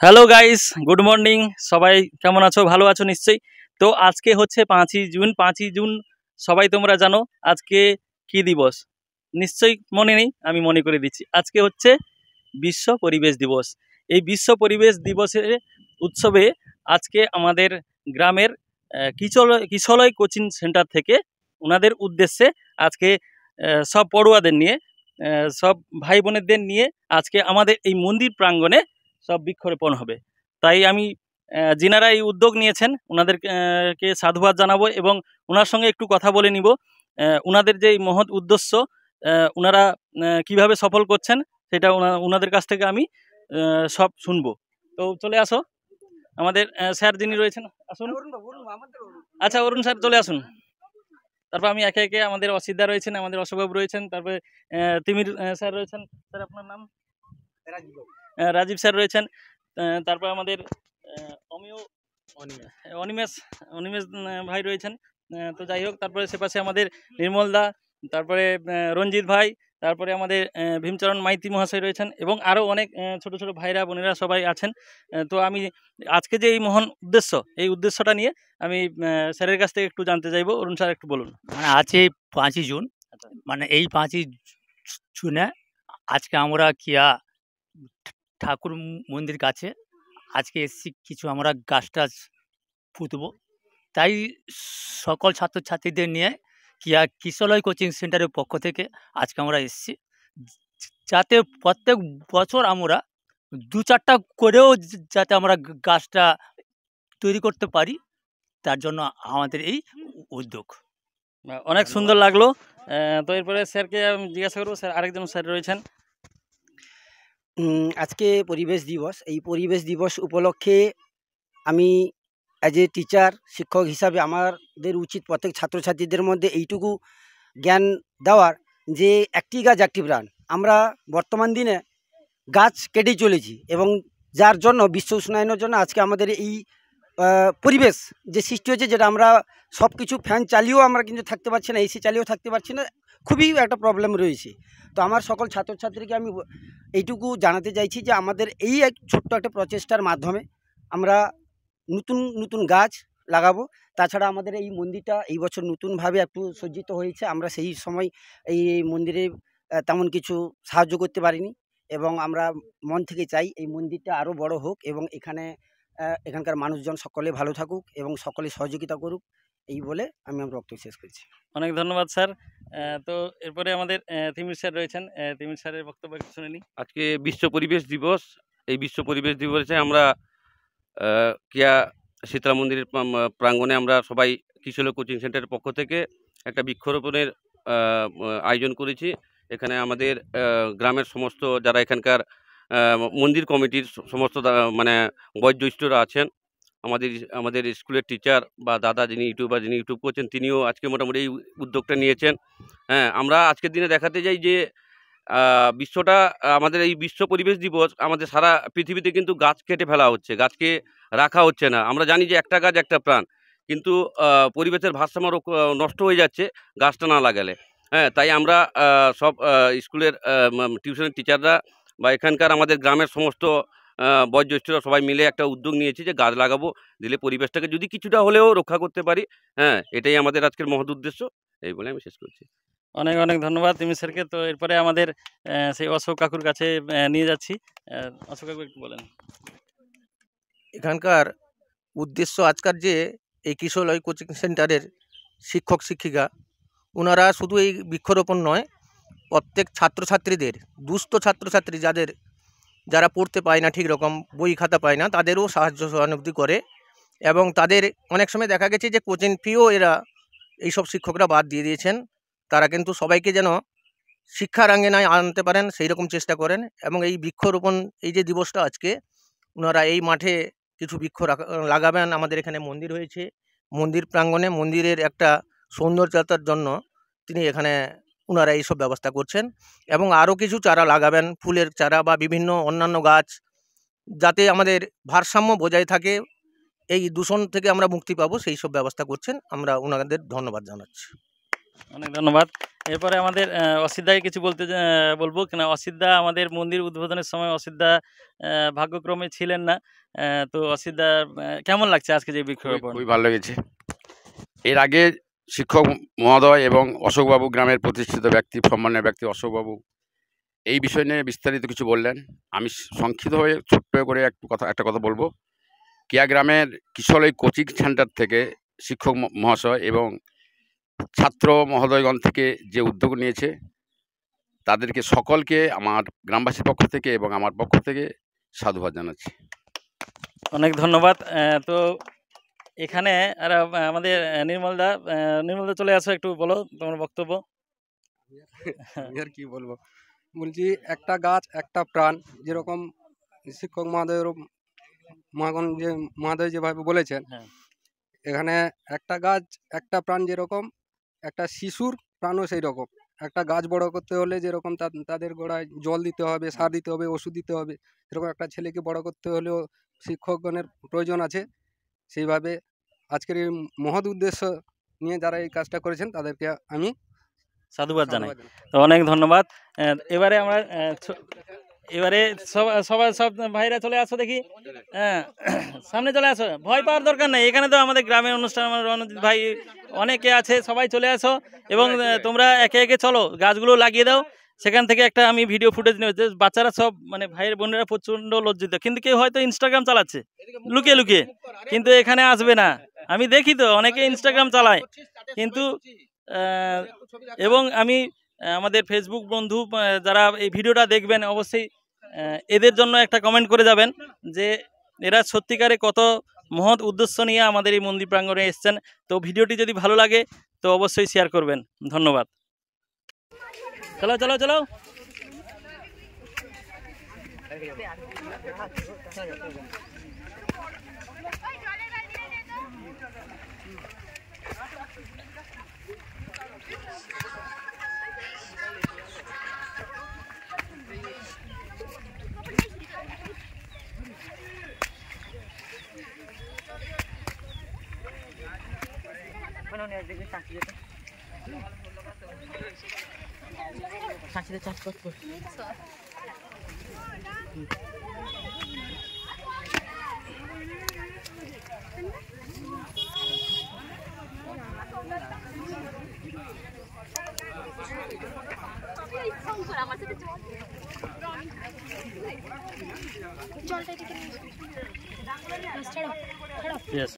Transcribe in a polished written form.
Hello guys, good morning. সবাই কেমন আছো? ভালো আছো নিশ্চয়ই। তো আজকে হচ্ছে 5ই জুন। 5ই জুন সবাই তোমরা জানো আজকে কি দিবস? নিশ্চয়ই মনে নেই, আমি মনে করে দিচ্ছি। আজকে হচ্ছে বিশ্ব পরিবেশ দিবস। এই বিশ্ব পরিবেশ দিবসের উৎসবে আজকে আমাদের গ্রামের কিশলয় কোচিং সেন্টার থেকে ওনাদের উদ্দেশ্যে আজকে সব পড়ুয়াদের নিয়ে, সব ভাই বোনেদের নিয়ে আজকে আমাদের এই মন্দির প্রাঙ্গণে সব বৃক্ষরোপণ হবে। তাই আমি যিনারা এই উদ্যোগ নিয়েছেন ওনাদেরকে কে সাধুবাদ জানাবো এবং ওনার সঙ্গে একটু কথা বলে নিব। ওনাদের যে এই মহৎ উদ্দেশ্য ওনারা কিভাবে সফল করছেন সেটা ওনাদের কাছ থেকে আমি সব শুনবো। তো চলে আসো আমাদের স্যার যিনি রয়েছেন, আসুন। আচ্ছা, অরুণ স্যার চলে আসুন। তারপর আমি একে একে আমাদের অসিদ্ধা রয়েছেন, আমাদের অশোকবাবু রয়েছেন, তারপরে তিমির স্যার রয়েছেন। স্যার আপনার নাম? রাজীব স্যার রয়েছেন। তারপর আমাদের অনিমেষ অনিমেষ ভাই রয়েছেন। তো যাই হোক, তারপরে সে পাশে আমাদের নির্মল দা, তারপরে রঞ্জিত ভাই, তারপরে আমাদের ভীমচরণ মাইতি মহাশয় রয়েছেন এবং আরও অনেক ছোট ছোট ভাইরা বোনেরা সবাই আছেন। তো আমি আজকে যে এই মহান উদ্দেশ্য, এই উদ্দেশ্যটা নিয়ে আমি স্যারের কাছ থেকে একটু জানতে চাইবো। অরুণ স্যার একটু বলুন। মানে আছে 5ই জুন, মানে এই 5ই জুনে আজকে আমরা কিয়া ঠাকুর মন্দির কাছে আজকে এসছি, কিছু আমরা গাছ টাছ পুঁতবো। তাই সকল ছাত্রছাত্রীদের নিয়ে কিয়া কিশলয় কোচিং সেন্টারের পক্ষ থেকে আজকে আমরা এসছি, যাতে প্রত্যেক বছর আমরা 2-4টা করেও যাতে আমরা গাছটা তৈরি করতে পারি, তার জন্য আমাদের এই উদ্যোগ। অনেক সুন্দর লাগলো। তো এরপরে স্যারকে আমি জিজ্ঞাসা করবো। স্যার, আরেকজন স্যার রয়েছেন। আজকে পরিবেশ দিবস। এই পরিবেশ দিবস উপলক্ষে আমি অ্যাজ এ টিচার, শিক্ষক হিসাবে আমাদের উচিত প্রত্যেক ছাত্রছাত্রীদের মধ্যে এইটুকু জ্ঞান দেওয়ার যে একটি গাছ একটি প্রাণ। আমরা বর্তমান দিনে গাছ কেটেই চলেছি এবং যার জন্য বিশ্ব উষ্ণায়নের জন্য আজকে আমাদের এই পরিবেশ যে সৃষ্টি হয়েছে, যেটা আমরা সব কিছু ফ্যান চালিয়েও আমরা কিন্তু থাকতে পারছি না, এসি চালিয়েও থাকতে পারছি না, খুবই একটা প্রবলেম রয়েছে। তো আমার সকল ছাত্রছাত্রীকে আমি এইটুকু জানাতে চাইছি যে আমাদের এই এক ছোট্ট একটা প্রচেষ্টার মাধ্যমে আমরা নতুন নতুন গাছ লাগাবো। তাছাড়া আমাদের এই মন্দিরটা এই বছর নতুনভাবে একটু সজ্জিত হয়েছে। আমরা সেই সময় এই মন্দিরে তেমন কিছু সাহায্য করতে পারিনি এবং আমরা মন থেকে চাই এই মন্দিরটা আরও বড় হোক এবং এখানকার মানুষজন সকলে ভালো থাকুক এবং সকলে সহযোগিতা করুক, এই বলে আমি আমার বক্তব্য শেষ করছি। অনেক ধন্যবাদ স্যার। তো এরপরে আমাদের তিমির স্যার রয়েছেন। তিমির স্যারের বক্তব্য একটু শুনে নিই। আজকে বিশ্ব পরিবেশ দিবস। এই বিশ্ব পরিবেশ দিবসে আমরা কিয়া শীতলা মন্দিরের প্রাঙ্গণে আমরা সবাই কিশলয় কোচিং সেন্টারের পক্ষ থেকে একটা বৃক্ষরোপণের আয়োজন করেছি। এখানে আমাদের গ্রামের সমস্ত যারা এখানকার মন্দির কমিটির সমস্ত মানে বয়োজ্যেষ্ঠরা আছেন, আমাদের স্কুলের টিচার বা দাদা যিনি ইউটিউব করছেন, তিনিও আজকে মোটামুটি এই উদ্যোগটা নিয়েছেন। হ্যাঁ, আমরা আজকের দিনে দেখাতে যাই যে বিশ্বটা, আমাদের এই বিশ্ব পরিবেশ দিবস, আমাদের সারা পৃথিবীতে কিন্তু গাছ কেটে ফেলা হচ্ছে, গাছকে রাখা হচ্ছে না। আমরা জানি যে একটা গাছ একটা প্রাণ, কিন্তু পরিবেশের ভারসাম্য নষ্ট হয়ে যাচ্ছে গাছটা না লাগালে। হ্যাঁ, তাই আমরা সব স্কুলের টিউশনের টিচাররা বা এখানকার আমাদের গ্রামের সমস্ত বয়োজ্যেষ্ঠরা সবাই মিলে একটা উদ্যোগ নিয়েছি যে গাছ লাগাবো, দিলে পরিবেশটাকে যদি কিছুটা হলেও রক্ষা করতে পারি। হ্যাঁ, এটাই আমাদের আজকের মহৎ উদ্দেশ্য। এই বলে আমি শেষ করছি। অনেক অনেক ধন্যবাদ তিমির স্যারকে। তো এরপরে আমাদের সেই অশোক কাকুর কাছে নিয়ে যাচ্ছি। অশোক কাকু একটু বলেন। এখানকার উদ্দেশ্য আজকার যে এই কিশলয় কোচিং সেন্টারের শিক্ষক শিক্ষিকা, ওনারা শুধু এই বৃক্ষরোপণ নয়, প্রত্যেক ছাত্রছাত্রীদের, দুস্থ ছাত্রছাত্রী যারা পড়তে পায় না, ঠিক রকম বই খাতা পায় না, তাদেরও সাহায্য সহানুভূতি করে এবং তাদের অনেক সময় দেখা গেছে যে কোচিং ফিও এরা এইসব শিক্ষকরা বাদ দিয়ে দিয়েছেন। তারা কিন্তু সবাইকে যেন শিক্ষার আঙ্গিনায় আনতে পারেন সেই রকম চেষ্টা করেন এবং এই বৃক্ষরোপণ, এই যে দিবসটা আজকে, ওনারা এই মাঠে কিছু বৃক্ষ লাগাবেন। আমাদের এখানে মন্দির হয়েছে, মন্দির প্রাঙ্গণে মন্দিরের একটা সৌন্দর্যতার জন্য এখানে ওনারা এইসব ব্যবস্থা করছেন এবং আরও কিছু চারা লাগাবেন, ফুলের চারা বা বিভিন্ন অন্যান্য গাছ, যাতে আমাদের ভারসাম্য বজায় থাকে, এই দূষণ থেকে আমরা মুক্তি পাবো, সেই সব ব্যবস্থা করছেন। আমরা ওনাদের ধন্যবাদ জানাচ্ছি। অনেক ধন্যবাদ। এরপরে আমাদের অসিতদাকে কিছু বলবো কেন, অসিতদা আমাদের মন্দির উদ্বোধনের সময় অসিতদা ভাগ্যক্রমে ছিলেন না। তো অসিতদা কেমন লাগছে আজকে যে বৃক্ষরোপণ? খুবই ভালো লেগেছে। এর আগে শিক্ষক মহোদয় এবং অশোকবাবু, গ্রামের প্রতিষ্ঠিত ব্যক্তি, সম্মানীয় ব্যক্তি অশোকবাবু এই বিষয় নিয়ে বিস্তারিত কিছু বললেন। আমি সংক্ষিপ্তভাবে ছোট্ট করে একটা কথা বলবো। কিয়া গ্রামের কিশোরী কোচিং সেন্টার থেকে শিক্ষক মহাশয় এবং ছাত্র মহোদয়গণ থেকে যে উদ্যোগ নিয়েছে তাদেরকে সকলকে আমার গ্রামবাসীর পক্ষ থেকে এবং আমার পক্ষ থেকে সাধুবাদ জানাচ্ছি। অনেক ধন্যবাদ। তো এখানে আর আমাদের নির্মলদা চলে আসো, একটু বলো তোমার বক্তব্য। আর কি বলবো, বলছি একটা গাছ একটা প্রাণ, যেরকম শিক্ষক মহাদয় যেভাবে বলেছেন, হ্যাঁ। এখানে একটা গাছ একটা প্রাণ, যেরকম একটা শিশুর প্রাণও সেই রকম। একটা গাছ বড় করতে হলে যেরকম তাদের গোড়ায় জল দিতে হবে, সার দিতে হবে, ওষুধ দিতে হবে, সেরকম একটা ছেলেকে বড় করতে হলেও শিক্ষকগণের প্রয়োজন আছে। সেইভাবে আজকের এই মহৎ উদ্দেশ্য নিয়ে যারা এই কাজটা করেছেন তাদেরকে আমি সাধুবাদ জানাই। তো অনেক ধন্যবাদ। এবারে আমরা সব ভাইরা চলে আসো দেখি। হ্যাঁ, সামনে চলে আসো, ভয় পাওয়ার দরকার নেই। এখানে তো আমাদের গ্রামের অনুষ্ঠান, আমার রণজিৎ ভাই অনেকে আছে, সবাই চলে আসো এবং তোমরা একে একে চলো, গাছগুলো লাগিয়ে দাও। সেখান থেকে একটা আমি ভিডিও ফুটেজ নিয়ে, বাচ্চারা সব মানে ভাইয়ের বোনেরা প্রচণ্ড লজ্জিত, কিন্তু কেউ হয়তো ইনস্টাগ্রাম চালাচ্ছে লুকিয়ে লুকিয়ে, কিন্তু এখানে আসবে না। আমি দেখি তো অনেকে ইনস্টাগ্রাম চালায়, কিন্তু এবং আমি আমাদের ফেসবুক বন্ধু যারা এই ভিডিওটা দেখবেন অবশ্যই এদের জন্য একটা কমেন্ট করে যাবেন যে এরা সত্যিকারে কত মহৎ উদ্দেশ্য নিয়ে আমাদের এই মন্দির প্রাঙ্গণে এসছেন। তো ভিডিওটি যদি ভালো লাগে তো অবশ্যই শেয়ার করবেন। ধন্যবাদ। চলো চলো চলো। Yes.